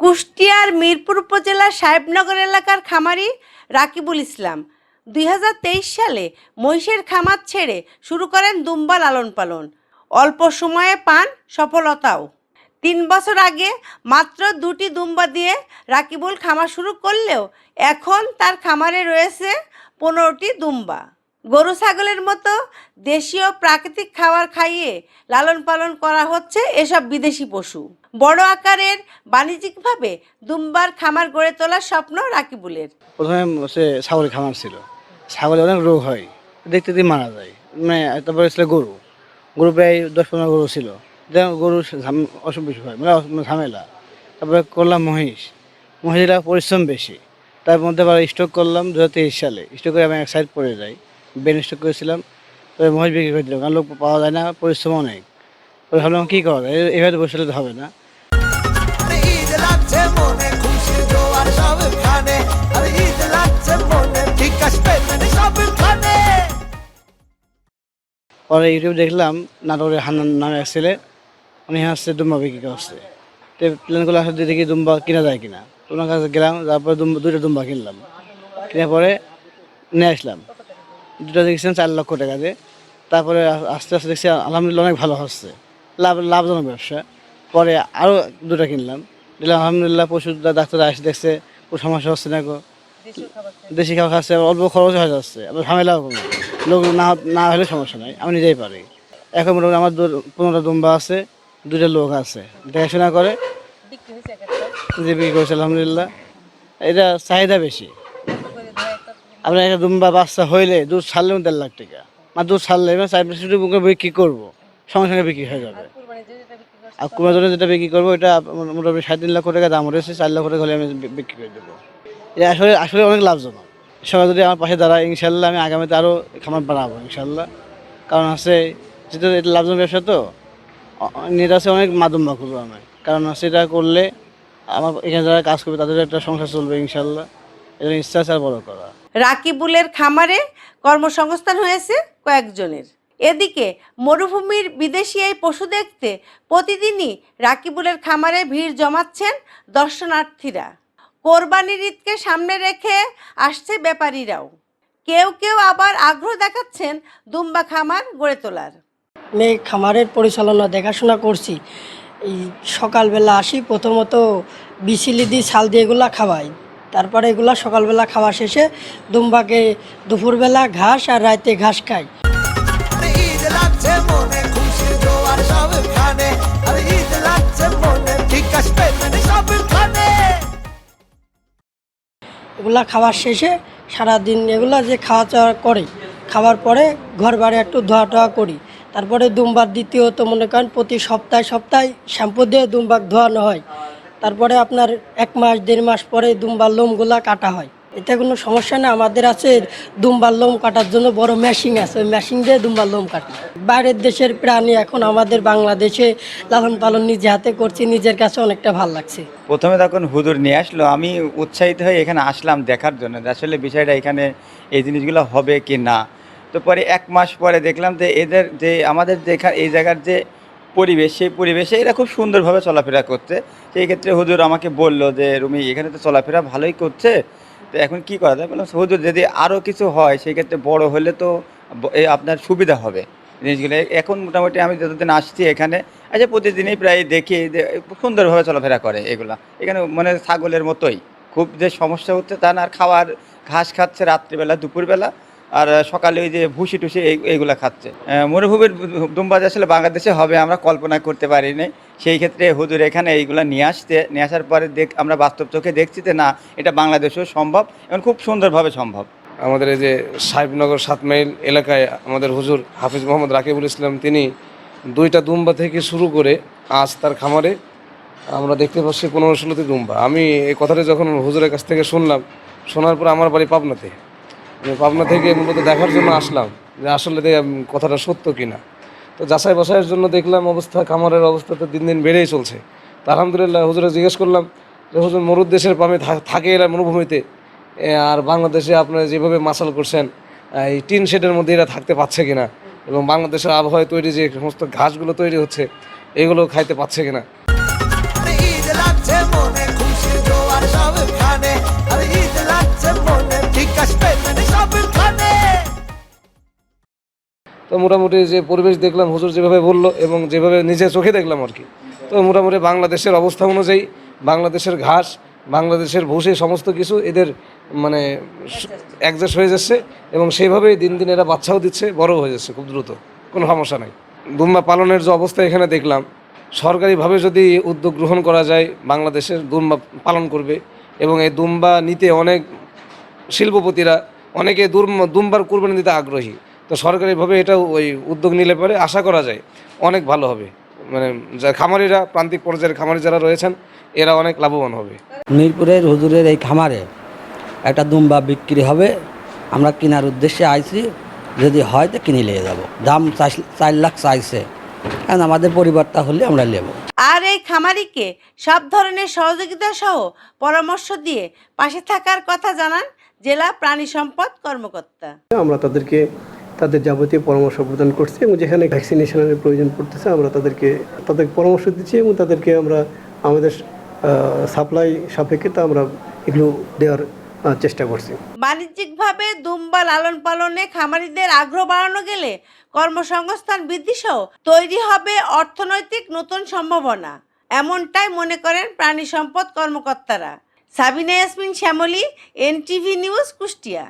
কুষ্টিয়ার মিরপুর উপজেলার সাহেবনগর এলাকার খামারি রাকিবুল ইসলাম ২০২৩ সালে মহিষের খামার ছেড়ে শুরু করেন দুম্বা লালন পালন। অল্প সময়ে পান সফলতাও। ৩ বছর আগে মাত্র ২টি দুম্বা দিয়ে রাকিবুল খামার শুরু করলেও এখন তার খামারে রয়েছে ১৫টি দুম্বা। গরু ছাগলের মতো দেশীয় প্রাকৃতিক খাবার খাইয়ে লালন পালন করা হচ্ছে এসব বিদেশি পশু। বড় আকারের বাণিজ্যিকভাবে দুম্বার খামার গড়ে তোলার স্বপ্ন রাকিবুলের। প্রথমে ছাগলের খামার ছিল, ছাগলে অনেক রোগ হয়, দেখতে দেখতে মারা যায়। তারপরে ছিল গরু, প্রায় ১০-১৫ গরু ছিল, গরু অসুখ বিসুখ হয়, ঝামেলা। তারপরে করলাম মহিষের পরিশ্রম বেশি, তার মধ্যে আবার স্টক করলাম ২০২৩ সালে। স্টক করে আমি এক সাইড পড়ে যাই, বেন স্টক করেছিলাম, তবে মহিষ বিক্রি করে দিলাম, কারণ লোক পাওয়া যায় না, পরিশ্রম অনেক। ভাবলাম কী করা যায়, এভাবে বসে তো হবে না। পরে ইউটিউব দেখলাম নাটোরের হান্নান নামে এক ছেলে, উনি হচ্ছে দুম্বা বিক্রি করছে। তো প্ল্যান করলে আসলে দেখি দুম্বা কিনা যায় কিনা, ওনার কাছে গেলাম, তারপরে 2টা দুম্বা কিনলাম। কেনার পরে নিয়ে আসলাম, 2টা দেখছিলাম 4 লক্ষ টাকা দিয়ে। তারপরে আস্তে আস্তে দেখছি আলহামদুলিল্লাহ অনেক ভালো হচ্ছে, লাভজনক ব্যবসা। পরে আরও 2টা কিনলাম, দিলাম, আলহামদুলিল্লাহ পশু ডাক্তার এসে দেখছে কোনো সমস্যা হচ্ছে না, দেশি খাবার খাচ্ছে, অল্প খরচ হয়ে যাচ্ছে, আবার ঝামেলাও কোনো লোক না হলে সমস্যা নাই, আমি নিজেই পারি। এখন মোটামুটি আমার 15টা দুম্বা আছে, 2টা লোক আছে দেখাশোনা করে, যে বিক্রি করছে আলহামদুলিল্লাহ। এটা চাহিদা বেশি। আপনার একটা দুম্বা বাচ্চা হইলে দুধ ছাড়লেও 1.5 লাখ টাকা, দুধ ছাড়লে শুধু বিক্রি করবো, সঙ্গে সঙ্গে বিক্রি হয়ে যাবে। আর কুমার জন্য যেটা বিক্রি করবো এটা মোটামুটি 3.5 লক্ষ টাকা দাম রয়েছে, 4 লক্ষ টাকা হলে আমি বিক্রি করে দেবো। এটা আসলে অনেক লাভজনক। সবাই যদি আমার পাশে দাঁড়ায়, ইনশাল্লাহ আমি আগামীতে আরও খামার বাড়াবো ইনশাল্লাহ। কারণ হচ্ছে যেটা এটা লাভজনক ব্যবসা, তো নেট আছে অনেক দুম্বা করবো আমি, কারণ হচ্ছে এটা করলে আমার এখানে যারা কাজ করবে তাদের একটা সংসার চলবে ইনশাল্লাহ। এটা ইচ্ছা আছে আর বড় করা। রাকিবুলের খামারে কর্মসংস্থান হয়েছে কয়েকজনের। এদিকে মরুভূমির বিদেশি এই পশু দেখতে প্রতিদিনই রাকিবুলের খামারে ভিড় জমাচ্ছেন দর্শনার্থীরা। কোরবানির ঈদকে সামনে রেখে আসছে ব্যাপারীরাও। কেউ কেউ আবার আগ্রহ দেখাচ্ছেন দুম্বা খামার গড়ে তোলার। আমি খামারের পরিচালনা দেখাশোনা করছি। এই সকালবেলা আসি, প্রথমত বিচিলি দিয়ে ছাল দিয়ে এগুলা খাওয়াই, তারপরে এগুলা সকালবেলা খাওয়া শেষে দুম্বাকে দুপুরবেলা ঘাস আর রাতে ঘাস খাই। এগুলা খাওয়ার শেষে সারাদিন এগুলা যে খাওয়া চাওয়া করে, খাওয়ার পরে ঘর বাড়ি একটু ধোয়া টোয়া করি। তারপরে দুম্বার দ্বিতীয়ত মনে করেন প্রতি সপ্তাহে শ্যাম্পু দিয়ে দুম্বার ধোয়ানো হয়। তারপরে আপনার 1 মাস 1.5 মাস পরে দুম্বার লোমগুলা কাটা হয়। এতে কোনো সমস্যা না। আমাদের আছে দুম্বার লোম কাটার জন্য বড় মেশিন আছে, ওই মেশিন দিয়ে দুম্বার লোম কাটি। বাইরের দেশের প্রাণী এখন আমাদের বাংলাদেশে লালন পালন নিজে হাতে করছি, নিজের কাছে অনেকটা ভালো লাগছে। প্রথমে তখন হুজুর নিয়ে আসলো, আমি উৎসাহিত হয়ে এখানে আসলাম দেখার জন্য আসলে বিষয়টা এখানে এই জিনিসগুলো হবে কি না। তো পরে 1 মাস পরে দেখলাম যে এদের যে আমাদের এই জায়গার যে পরিবেশ, সেই পরিবেশে এরা খুব সুন্দরভাবে চলাফেরা করছে। সেই ক্ষেত্রে হুজুর আমাকে বলল যে রুমি, এখানে তো চলাফেরা ভালোই করছে, তো এখন কি করা যায়? বললাম হুজুর, যদি আরও কিছু হয় সেই ক্ষেত্রে বড় হলে তো আপনার সুবিধা হবে জিনিসগুলো। এখন মোটামুটি আমি যতদিন আসছি এখানে, আচ্ছা প্রতিদিনই প্রায় দেখি যে সুন্দরভাবে চলাফেরা করে এগুলা। এখানে মানে ছাগলের মতোই, খুব যে সমস্যা হচ্ছে তা না। আর খাওয়ার ঘাস খাচ্ছে রাত্রিবেলা, দুপুরবেলা, আর সকালে ওই যে ভুসি টুসি এইগুলো খাচ্ছে। মরুভূমির দুম্বা আসলে বাংলাদেশে হবে আমরা কল্পনা করতে পারিনি। সেই ক্ষেত্রে হুজুর এখানে এইগুলো নিয়ে আসার পরে আমরা বাস্তব চোখে দেখছি যে না, এটা বাংলাদেশেও সম্ভব এবং খুব সুন্দরভাবে সম্ভব। আমাদের এই যে সাহেবনগর 7 মাইল এলাকায় আমাদের হুজুর হাফিজ মোহাম্মদ রাকিবুল ইসলাম, তিনি 2টা দুম্বা থেকে শুরু করে আজ তার খামারে আমরা দেখতে পাচ্ছি 15-16টি দুম্বা। আমি এই কথাটা যখন হুজুরের কাছ থেকে শোনার পর আমার বাড়ি পাবনাতে, আমি পাবনা থেকে মূলত দেখার জন্য আসলাম যে আসলে কথাটা সত্য কিনা। তো যাচাই বাছাইয়ের জন্য দেখলাম খামারের অবস্থা তো দিন দিন বেড়েই চলছে। তো আলহামদুলিল্লাহ হুজুরে জিজ্ঞেস করলাম যে হুজুর, মরুদেশের পামে থাকে এরা মরুভূমিতে, আর বাংলাদেশে আপনারা যেভাবে মাসাল করছেন এই টিন শেডের মধ্যে এরা থাকতে পারছে কিনা, এবং বাংলাদেশের আবহাওয়ায় তৈরি যে সমস্ত ঘাসগুলো তৈরি হচ্ছে এগুলো খাইতে পাচ্ছে কিনা। তো মোটামুটি যে পরিবেশ দেখলাম হুজুর যেভাবে বললো এবং যেভাবে নিজে চোখে দেখলাম আর কি, তো মোটামুটি বাংলাদেশের অবস্থা অনুযায়ী বাংলাদেশের ঘাস, বাংলাদেশের ভুসি সমস্ত কিছু এদের মানে অ্যাডজাস্ট হয়ে যাচ্ছে এবং সেইভাবেই দিন দিন এরা বাচ্চাও দিচ্ছে, বড়ও হয়ে যাচ্ছে খুব দ্রুত, কোনো সমস্যা নাই। দুম্বা পালনের যে অবস্থা এখানে দেখলাম, সরকারিভাবে যদি উদ্যোগ গ্রহণ করা যায়, বাংলাদেশের দুম্বা পালন করবে এবং এই দুম্বা নিতে অনেক শিল্পপতিরা অনেকে দুম্বার কুরবানি দিতে আগ্রহী। তো সরকারিভাবে এটা ওই উদ্যোগ নিলে পরে আশা করা যায় অনেক ভালো হবে, মানে যা খামারিরা, প্রান্তিক পর্যায়ের খামারি যারা রয়েছেন এরা অনেক লাভবান হবে। মিরপুরের হুজুরের এই খামারে একটা দুম্বা বিক্রি হবে, আমরা কেনার উদ্দেশ্যে আইছি, যদি হয় তো কিনে নিয়ে যাব। দাম 4 লাখ চাইছে, কারণ আমাদের পরিবারটা হলে আমরা নেব। আর এই খামারিকে সব ধরনের সহযোগিতা সহ পরামর্শ দিয়ে পাশে থাকার কথা জানান জেলা প্রাণী সম্পদ কর্মকর্তা। আমরা তাদেরকে তাদের যাবতীয় পরামর্শ প্রদান করছি এবং যেখানে ভ্যাকসিনেশনের প্রয়োজন পড়তেছে আমরা তাদেরকে পরামর্শ দিচ্ছি এবং তাদেরকে আমরা আমাদের সাপ্লাই সাপেক্ষে তা আমরা এগুলো দেওয়ার চেষ্টা করছি। বাণিজ্যিকভাবে দুম্বা লালন পালনে খামারিদের আগ্রহ বাড়ানো গেলে কর্মসংস্থান বৃদ্ধি সহ তৈরি হবে অর্থনৈতিক নতুন সম্ভাবনা, এমনটাই মনে করেন প্রাণী সম্পদ কর্মকর্তারা। Sabina Yasmin Shyamoli, NTV news, Kushtia.